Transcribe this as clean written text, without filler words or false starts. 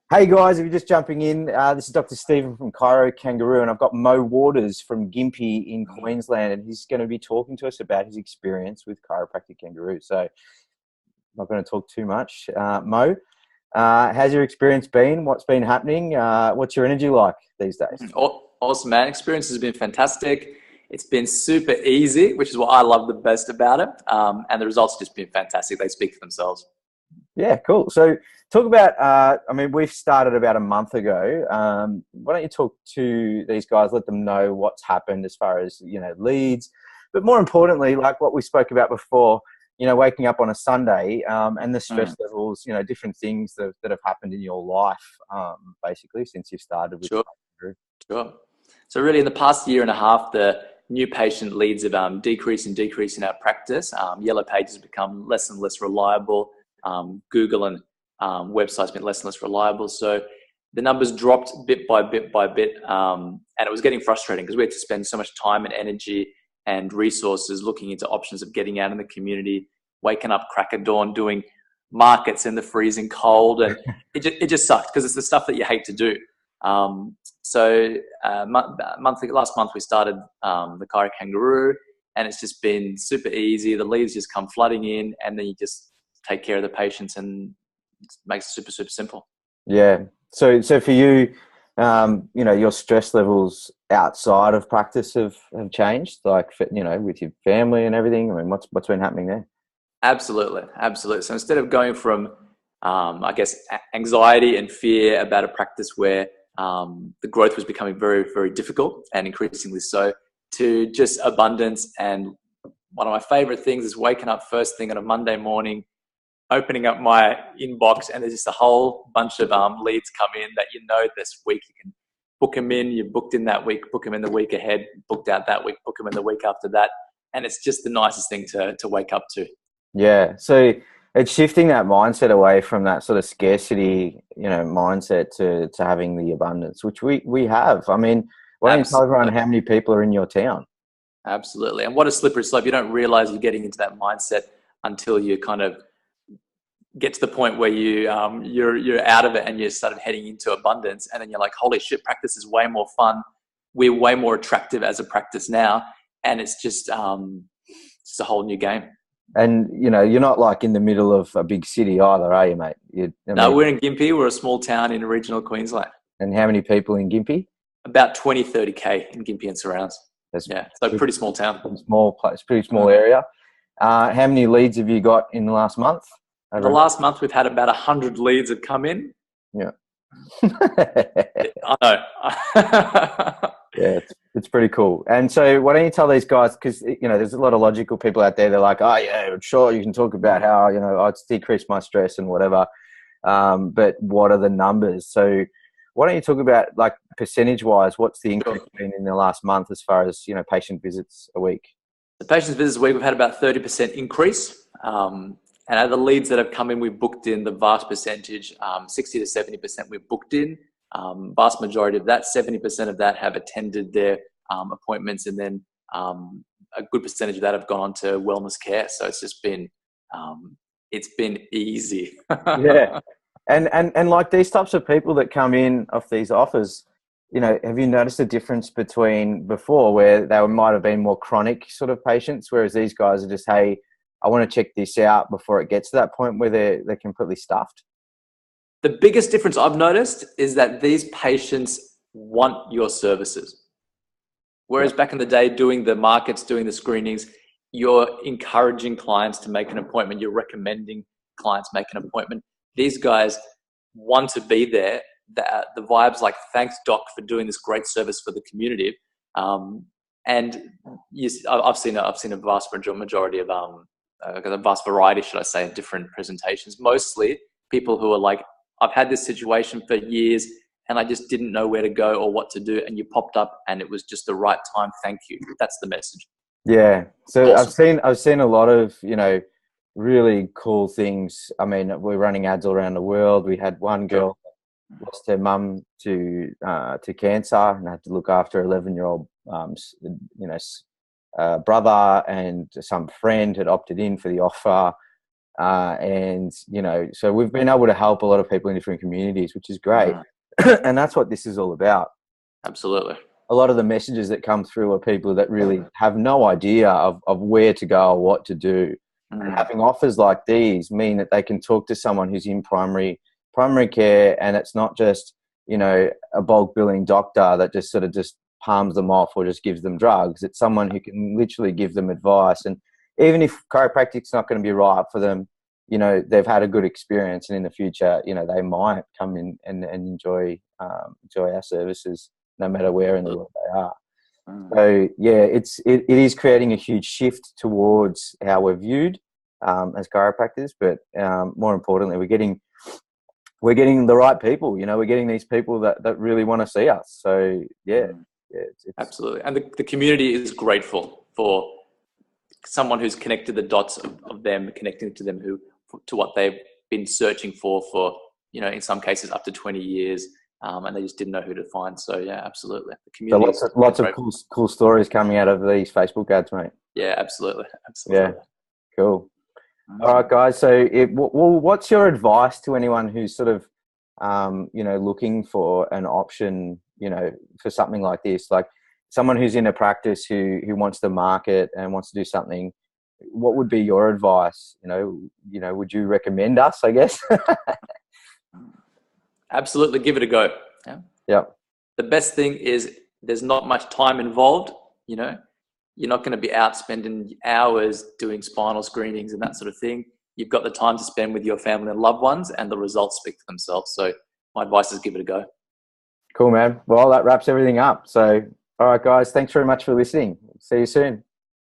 Hey guys, if you're just jumping in, this is Dr. Stephen from Chiro Kangaroo, and I've got Mo Waters from Gympie in Queensland, and he's going to be talking to us about his experience with chiropractic kangaroo. So I'm not going to talk too much. Mo, how's your experience been? What's been happening? What's your energy like these days? Awesome, man. Experience has been fantastic. It's been super easy, which is what I love the best about it. And the results have just been fantastic. They speak for themselves. Yeah, cool. So talk about, we've started about a month ago. Why don't you talk to these guys, let them know what's happened as far as, leads, but more importantly, like what we spoke about before, waking up on a Sunday and the stress levels, different things that have happened in your life, basically, since you've started with Sure. Sure. So really in the past year and a half, the new patient leads have decreased in our practice. Yellow pages have become less and less reliable. Google and websites been less and less reliable. So the numbers dropped bit by bit by bit. And it was getting frustrating because we had to spend so much time and energy and resources looking into options of getting out in the community, waking up crack of dawn, doing markets in the freezing cold. And it just sucked because it's the stuff that you hate to do. Last month we started the Chiro Kangaroo, and it's just been super easy. The leads just come flooding in, and then you just take care of the patients, and it makes it super, super simple. Yeah. So for you, your stress levels outside of practice have changed, like, with your family and everything. I mean, what's been happening there? Absolutely. So instead of going from, anxiety and fear about a practice where the growth was becoming very, very difficult and increasingly so, to just abundance. And one of my favorite things is waking up first thing on a Monday morning, opening up my inbox, and there's just a whole bunch of leads come in that this week you can book them in. You booked in that week, book them in the week ahead, booked out that week, book them in the week after that. And it's just the nicest thing to wake up to. Yeah. So it's shifting that mindset away from that sort of scarcity, mindset to having the abundance, which we have. I mean, why don't you tell everyone how many people are in your town? Absolutely. And what a slippery slope. You don't realize you're getting into that mindset until you kind of get to the point where you're out of it and you started heading into abundance, and then you're like, holy shit, practice is way more fun. We're way more attractive as a practice now, and it's just a whole new game. And you're not like in the middle of a big city either, are you, mate? No, we're in Gympie. We're a small town in regional Queensland. And how many people in Gympie? About 30K in Gympie and surrounds. So pretty small town. Small place, pretty small area. How many leads have you got in the last month? The last month we've had about 100 leads have come in. Yeah. I know. Yeah, it's pretty cool. And so why don't you tell these guys, because, there's a lot of logical people out there. They're like, oh, yeah, sure, you can talk about how, it's decreased my stress and whatever. But what are the numbers? So why don't you talk about, like, percentage-wise, what's the increase been in the last month as far as, patient visits a week? The patients visits a week, we've had about 30% increase. And out of the leads that have come in, we've booked in the vast percentage, 60 to 70% we've booked in. Vast majority of that, 70% of that have attended their appointments, and then a good percentage of that have gone on to wellness care. So it's just been, it's been easy. Yeah. And like these types of people that come in off these offers, have you noticed a difference between before where they might have been more chronic sort of patients, whereas these guys are just, hey, I want to check this out before it gets to that point where they're completely stuffed? The biggest difference I've noticed is that these patients want your services. Whereas back in the day, doing the markets, doing the screenings, you're encouraging clients to make an appointment. You're recommending clients make an appointment. These guys want to be there. The vibe's like, thanks, doc, for doing this great service for the community. And yes, I've seen a vast majority of a vast variety, should I say, of different presentations. Mostly people who are like, I've had this situation for years and I just didn't know where to go or what to do, and you popped up and it was just the right time. Thank you. That's the message. Yeah. So Awesome. I've seen a lot of, really cool things. I mean, we're running ads all around the world. We had one girl lost her mum to cancer and had to look after her 11-year-old brother, and some friend had opted in for the offer. And, you know, so we've been able to help a lot of people in different communities, which is great. And that's what this is all about. Absolutely. A lot of the messages that come through are people that really have no idea of where to go or what to do. And having offers like these mean that they can talk to someone who's in primary care, and it's not just, you know, a bulk billing doctor that just sort of just palms them off or just gives them drugs. It's someone who can literally give them advice. And even if chiropractic's not going to be right for them, you know, they've had a good experience, and in the future, you know, they might come in and enjoy our services no matter where in the world they are. So yeah, it is creating a huge shift towards how we're viewed as chiropractors, but more importantly, we're getting the right people. You know, we're getting these people that really want to see us. So yeah, it's absolutely. And the community is grateful for someone who's connected the dots of them, connecting to them to what they've been searching for, you know, in some cases up to 20 years. And they just didn't know who to find. So yeah, absolutely. The community. So lots of cool stories coming out of these Facebook ads, mate. Yeah, absolutely. Yeah, cool. All right, guys. So, what's your advice to anyone who's sort of, you know, looking for an option, you know, for something like this? Like someone who's in a practice who wants to market and wants to do something. What would be your advice? You know, would you recommend us? I guess. Absolutely, give it a go. Yeah. The best thing is there's not much time involved. You know, you're not going to be out spending hours doing spinal screenings and that sort of thing. You've got the time to spend with your family and loved ones, and the results speak for themselves. So my advice is give it a go. Cool, man. Well, that wraps everything up. So, all right, guys, thanks very much for listening. See you soon.